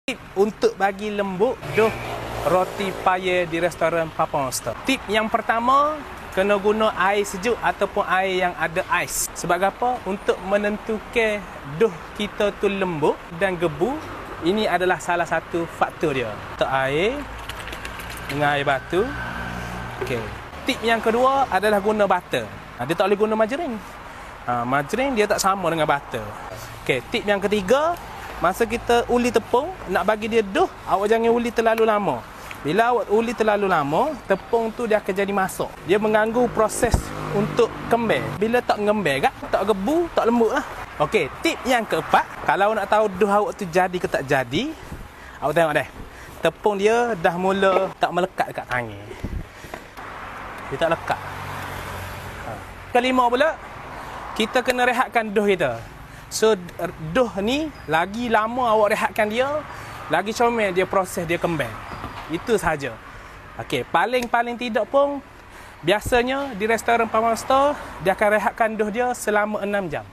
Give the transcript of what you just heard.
Tip untuk bagi lembut dough roti pie di restoran Papa Monster. Tip yang pertama, kena guna air sejuk ataupun air yang ada ais. Sebab apa? Untuk menentukan dough kita tu lembut dan gebu, ini adalah salah satu faktor dia. Letak air dengan air batu. Okey. Tip yang kedua adalah guna butter. Dia tak boleh guna margarin. Margarin dia tak sama dengan butter. Okey, tip yang ketiga, masa kita uli tepung, nak bagi dia dough, awak jangan uli terlalu lama. Bila awak uli terlalu lama, tepung tu dia akan jadi masuk. Dia mengganggu proses untuk kembang. Bila tak ngembang, tak gebu, tak lembut lah. Okey, tip yang keempat, kalau nak tahu dough awak tu jadi ke tak jadi, awak tengok deh. Tepung dia dah mula tak melekat dekat tangan. Dia tak lekat. Kelima pula, kita kena rehatkan dough kita. So, dough ni, lagi lama awak rehatkan dia, lagi comel dia proses dia kembang. Itu sahaja. Okey, paling tidak pun, biasanya di restoran Papa Monster, dia akan rehatkan dough dia selama 6 jam.